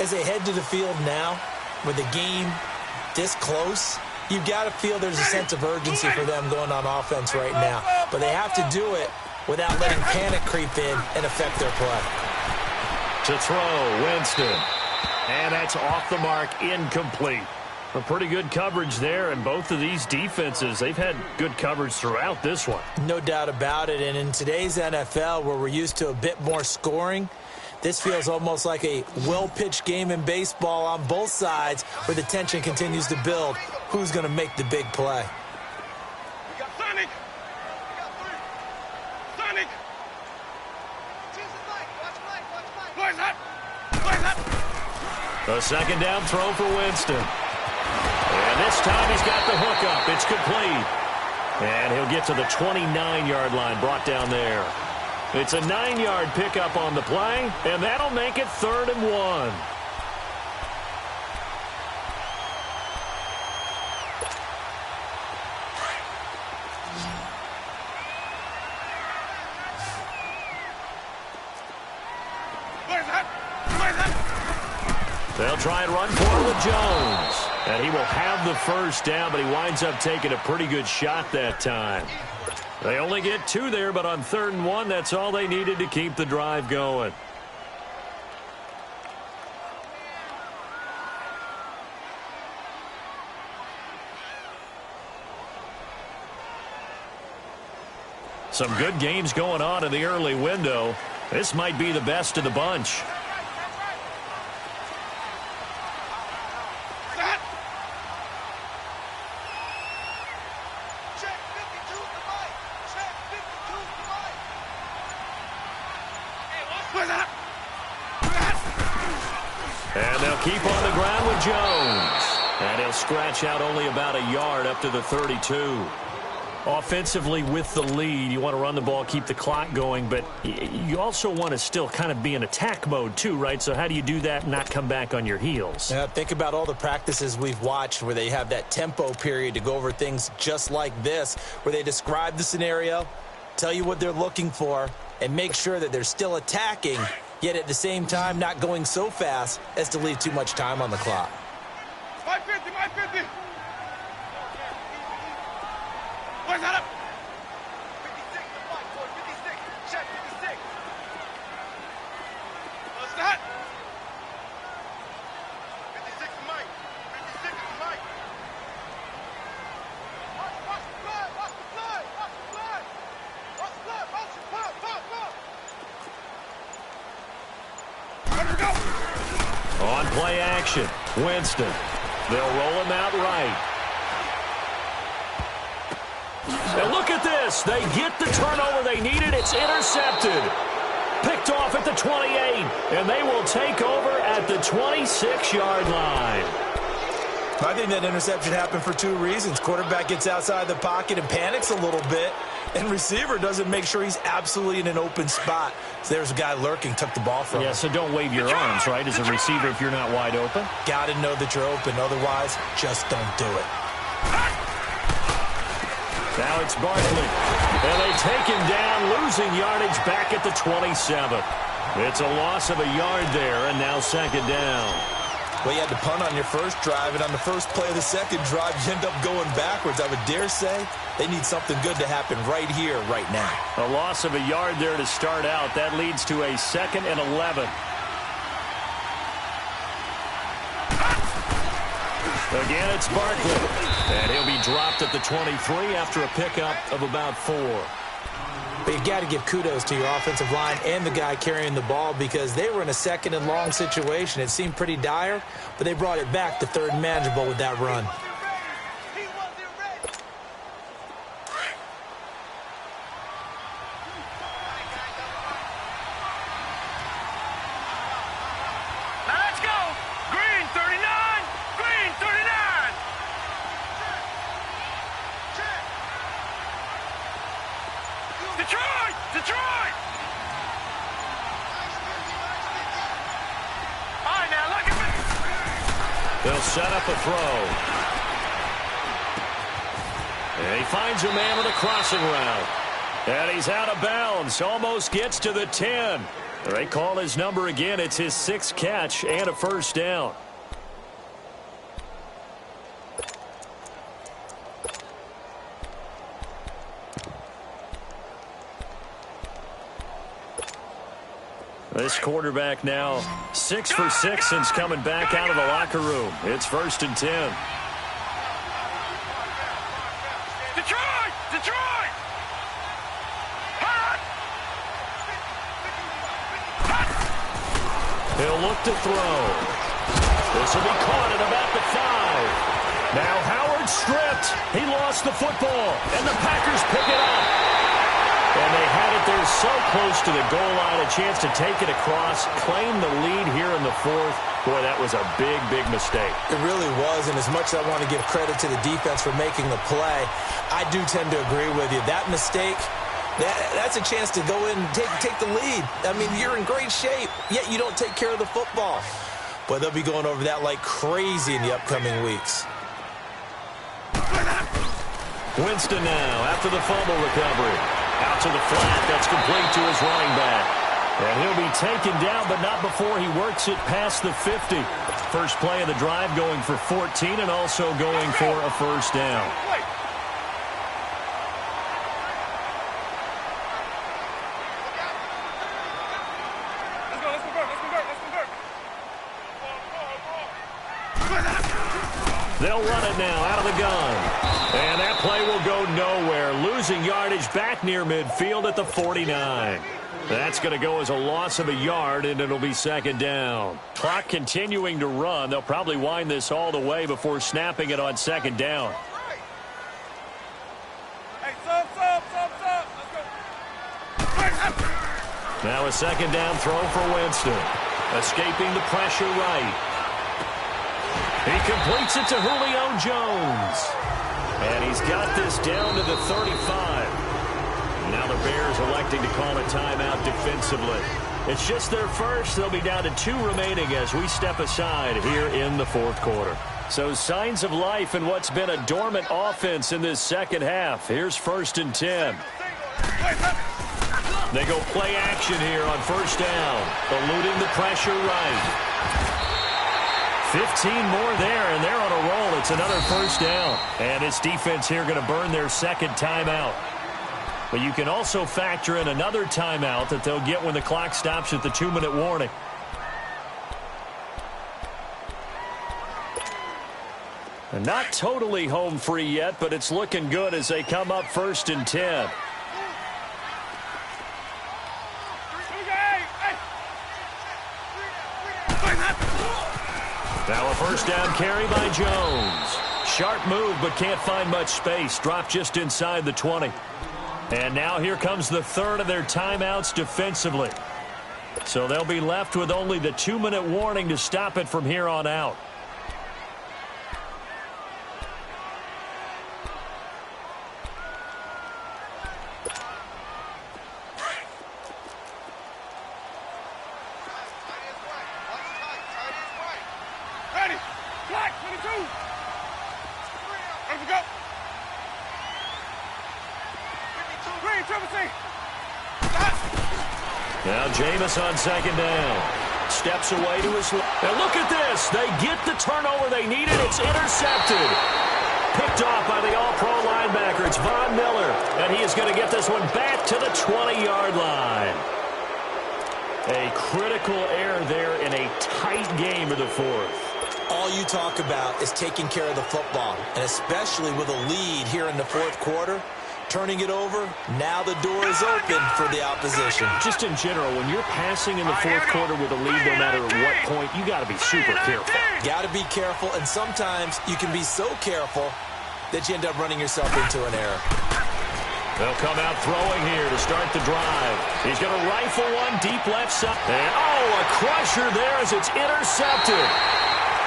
As they head to the field now, with the game this close, you've got to feel there's a sense of urgency for them going on offense right now. But they have to do it without letting panic creep in and affect their play. To throw, Winston. And that's off the mark, incomplete. A pretty good coverage there, and both of these defenses, they've had good coverage throughout this one. No doubt about it, and in today's NFL, where we're used to a bit more scoring, this feels almost like a well-pitched game in baseball on both sides where the tension continues to build. Who's going to make the big play? We got Sonic. We got 3. Sonic. Where's that? Where's that? A second down throw for Winston. And this time he's got the hookup. It's complete. And he'll get to the 29-yard line, brought down there. It's a 9-yard pickup on the play, and that'll make it 3rd and 1. They'll try and run for it with Jones. And he will have the first down, but he winds up taking a pretty good shot that time. They only get 2 there, but on 3rd and 1, that's all they needed to keep the drive going. Some good games going on in the early window. This might be the best of the bunch. And they'll keep on the ground with Jones. And he'll scratch out only about a yard up to the 32. Offensively with the lead, you want to run the ball, keep the clock going, but you also want to still kind of be in attack mode too, right? So how do you do that and not come back on your heels? Yeah, think about all the practices we've watched where they have that tempo period to go over things just like this, where they describe the scenario, tell you what they're looking for, and make sure that they're still attacking, yet at the same time not going so fast as to leave too much time on the clock. 550, 550. Where's that up? 56, the fight, boy, 56. Check 56. What's that? 56 is Mike. 56 is Mike. Watch the blood, watch the blood, watch the blood. Watch the blood, watch the blood, blood. Let her go. On play action, Winston. They'll roll him out right. And look at this. They get the turnover they needed. It's intercepted. Picked off at the 28, and they will take over at the 26-yard line. I think that interception happened for two reasons. Quarterback gets outside the pocket and panics a little bit, and receiver doesn't make sure he's absolutely in an open spot. So there's a guy lurking, took the ball from him. Yeah, so don't wave your arms, right, as a receiver if you're not wide open. Got to know that you're open. Otherwise, just don't do it. Now it's Barkley, and they take him down, losing yardage back at the 27. It's a loss of a yard there, and now second down. Well, you had to punt on your first drive, and on the first play of the second drive, you end up going backwards. I would dare say they need something good to happen right here, right now. A loss of a yard there to start out. That leads to a 2nd and 11. Again, it's Barkley, and he'll be dropped at the 23 after a pickup of about 4. But you got to give kudos to your offensive line and the guy carrying the ball because they were in a 2nd and long situation. It seemed pretty dire, but they brought it back to 3rd and manageable with that run. Detroit! All right, now look at me. They'll set up a throw. And he finds a man with a crossing route. And he's out of bounds. Almost gets to the 10. They call his number again. It's his 6th catch and a first down. This quarterback now 6 for 6 since coming back out of the locker room. It's 1st and 10. Detroit! Detroit! Hot! Hot! He'll look to throw. This will be caught at about the 5. Now Howard stripped. He lost the football, and the Packers pick it up. And they had it there so close to the goal line, a chance to take it across, claim the lead here in the 4th. Boy, that was a big, big mistake. It really was, and as much as I want to give credit to the defense for making the play, I do tend to agree with you. That mistake, that's a chance to go in and take the lead. I mean, you're in great shape, yet you don't take care of the football. But they'll be going over that like crazy in the upcoming weeks. Winston now after the fumble recovery. Out to the flat. That's complete to his running back. And he'll be taken down, but not before he works it past the 50. First play of the drive going for 14 and also going for a first down. They'll run it now out of the gun. And that play will go nowhere. Losing yardage back near midfield at the 49. That's going to go as a loss of a yard, and it'll be second down. Clock continuing to run. They'll probably wind this all the way before snapping it on second down. Hey, sub. Let's go. Now a second down throw for Winston. Escaping the pressure right. He completes it to Julio Jones. And he's got this down to the 35. Now the Bears electing to call a timeout defensively. It's just their first. They'll be down to 2 remaining as we step aside here in the 4th quarter. So signs of life in what's been a dormant offense in this second half. Here's 1st and 10. They go play action here on first down. Eluding the pressure right. 15 more there, and they're on a roll. It's another first down. And this defense here going to burn their second timeout. But you can also factor in another timeout that they'll get when the clock stops at the 2-minute warning. And not totally home free yet, but it's looking good as they come up 1st and 10. Now a first down carry by Jones. Sharp move, but can't find much space. Dropped just inside the 20. And now here comes the 3rd of their timeouts defensively. So they'll be left with only the 2-minute warning to stop it from here on out. Ready. Flag, 22. Ready to go. Green, triple C. Now Jameis on second down. Steps away to his left. And look at this. They get the turnover they needed. It's intercepted. Picked off by the all-pro linebacker. It's Von Miller. And he is going to get this one back to the 20-yard line. A critical error there in a tight game of the fourth. All you talk about is taking care of the football, and especially with a lead here in the fourth quarter. Turning it over, now the door is open for the opposition. Just in general, when you're passing in the fourth quarter with a lead, no matter what point, you got to be super careful. Got to be careful, and sometimes you can be so careful that you end up running yourself into an error. They'll come out throwing here to start the drive. He's going to rifle one deep left side. And, a crusher there as it's intercepted.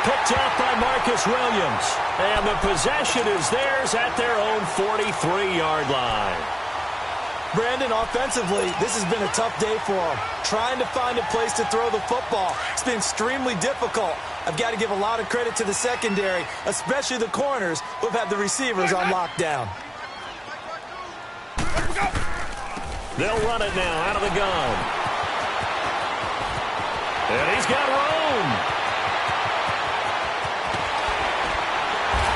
Picked off by Marcus Williams. And the possession is theirs at their own 43-yard line. Brandon, offensively, this has been a tough day for them. Trying to find a place to throw the football. It's been extremely difficult. I've got to give a lot of credit to the secondary, especially the corners who have had the receivers on lockdown. They'll run it now out of the gun. And he's got room.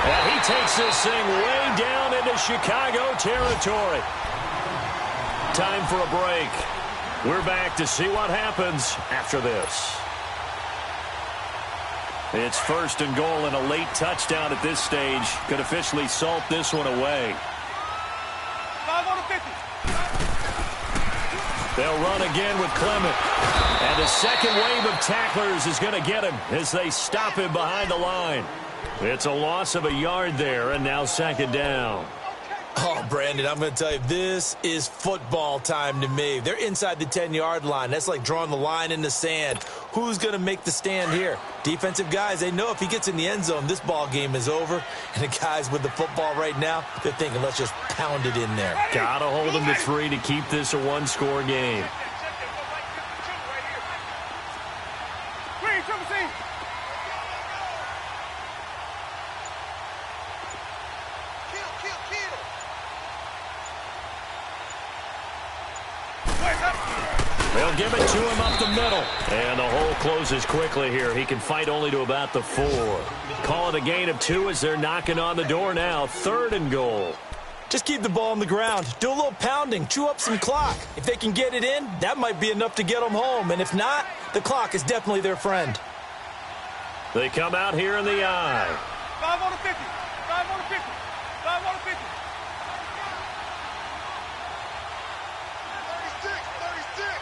And he takes this thing way down into Chicago territory. Time for a break. We're back to see what happens after this. It's 1st and goal, and a late touchdown at this stage could officially salt this one away. 5 on the 50. They'll run again with Clement. And the second wave of tacklers is going to get him as they stop him behind the line. It's a loss of a yard there, and now second down. Oh, Brandon, I'm going to tell you, this is football time to me. They're inside the 10-yard line. That's like drawing the line in the sand. Who's going to make the stand here? Defensive guys, they know if he gets in the end zone, this ball game is over. And the guys with the football right now, they're thinking, let's just pound it in there. Got to hold them to 3 to keep this a one-score game. Green, triple C. They'll give it to him up the middle. And the hole closes quickly here. He can fight only to about the 4. Call it a gain of 2 as they're knocking on the door now. 3rd and goal. Just keep the ball on the ground. Do a little pounding. Chew up some clock. If they can get it in, that might be enough to get them home. And if not, the clock is definitely their friend. They come out here in the eye. 5 on the 50. 5 on the 50. 5 on the 50. 36. 36.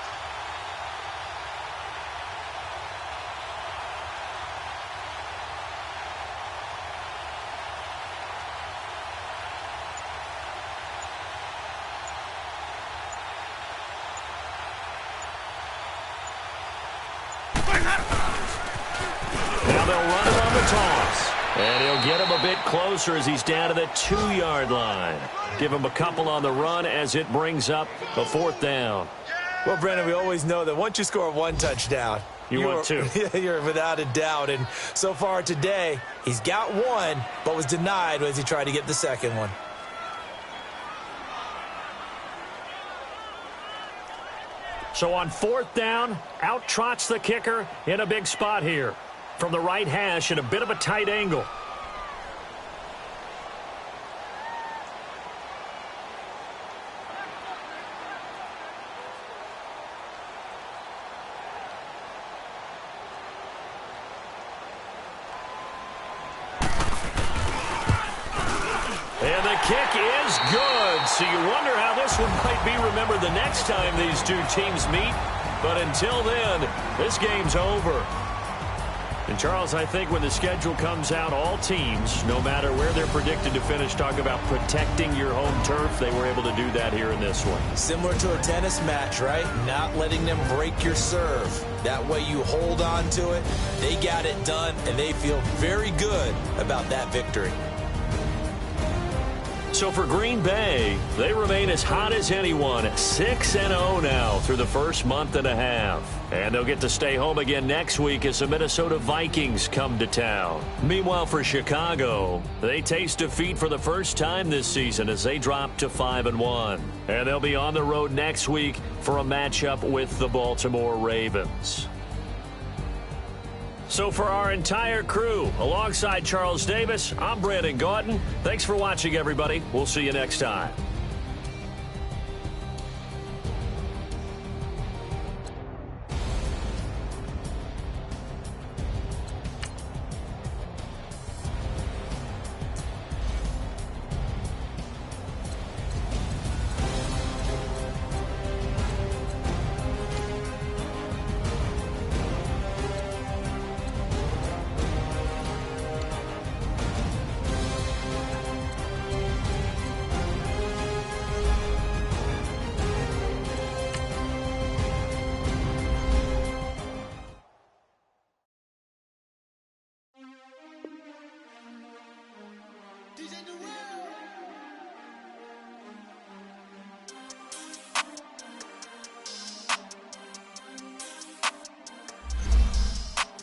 Now they'll run it on the toss. And he'll get him a bit closer as he's down to the 2-yard line. Give him a couple on the run as it brings up a 4th down. Well, Brandon, we always know that once you score 1 touchdown, You want 2. You're without a doubt. And so far today, he's got 1, but was denied as he tried to get the second one. So on 4th down, out trots the kicker in a big spot here. From the right hash at a bit of a tight angle. And the kick is good. So you wonder how this one might be remembered the next time these two teams meet. But until then, this game's over. And, Charles, I think when the schedule comes out, all teams, no matter where they're predicted to finish, talk about protecting your home turf. They were able to do that here in this one. Similar to a tennis match, right? Not letting them break your serve. That way you hold on to it. They got it done, and they feel very good about that victory. So for Green Bay, they remain as hot as anyone at 6-0 now through the first month and a half. And they'll get to stay home again next week as the Minnesota Vikings come to town. Meanwhile, for Chicago, they taste defeat for the first time this season as they drop to 5-1. And they'll be on the road next week for a matchup with the Baltimore Ravens. So for our entire crew, alongside Charles Davis, I'm Brandon Gaudin. Thanks for watching, everybody. We'll see you next time.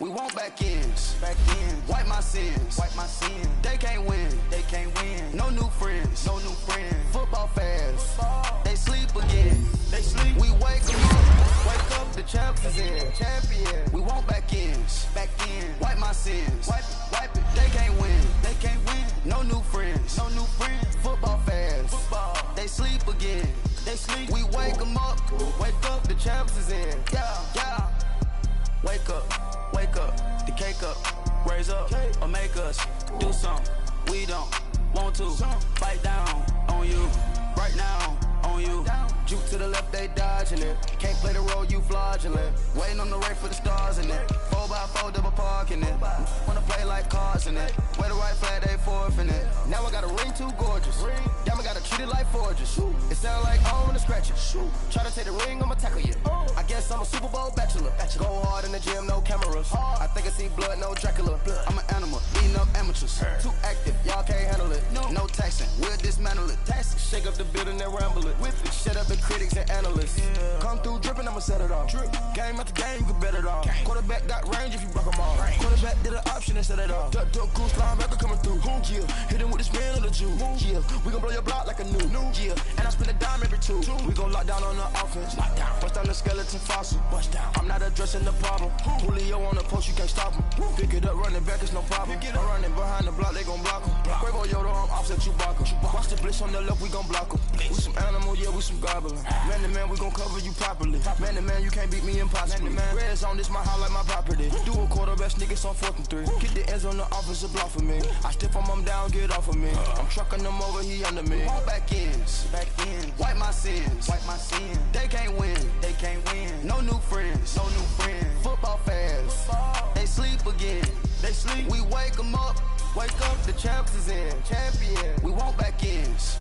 We want back ends, wipe my sins, They can't win, No new friends, Football fans, they sleep again, We wake them up, the champs is in, We want back ends, wipe my sins, wipe it. They can't win, No new friends, Football fans, they sleep again, We wake them up, the champs is in, yeah. Wake up, the cake up, raise up, or make us do something we don't want to. Bite down on you, right now on you. Juke to the left, they dodging it. Can't play the role, you fraudulent. Waiting on the right for the stars in it. 4x4 double parking it. Wanna play like cars in it. Wear the right flag, they forfeit it. Now I got a ring too gorgeous. Damn, I gotta treat it like forges. It sound like I wanna scratch it. Try to take the ring, I'ma tackle you. I guess I'm a Super Bowl bachelor. Go hard in the gym, no cameras. I think I see blood, no Dracula. I'm an animal, eating up amateurs. Too active, y'all can't handle it. No taxing, we'll dismantle it. Shake up the building and ramble it. Whip it, shut up the critics and analysts. Come through dripping, I'ma set it off. Game after game, you can bet it off. Quarterback got range if you broke them off. Quarterback did an option and set it off. Duck, goose, linebacker coming through. Yeah, hit him with the spin of the Jew. Yeah, we gon' blow your block like a new. Yeah, and I spin a dime every two. We gon' lock down on the offense. Bust down the skeleton fossil. I'm not addressing the problem. Julio on the post, you can't stop him. Pick it up, running back, it's no problem. I'm running behind the block, they gon' block him. Quavo Yoda, I'm offset Chewbacca. Watch the blitz on the left, we gon' block him. We some animal, yeah, we some goblin. Man to man, we gon' cover you properly. Man to man, you can't beat me impossibly. Red zone, this my house like my property. Do a quarter best niggas on 4th and 3. Get the ends on the offensive block for me. I stiff him down, get off of me. I'm trucking them over, he under me. All back ends, wipe my sins, They can't win, No new friends, Football fans, they sleep again, We wake them up, the champs is in, We want back ends.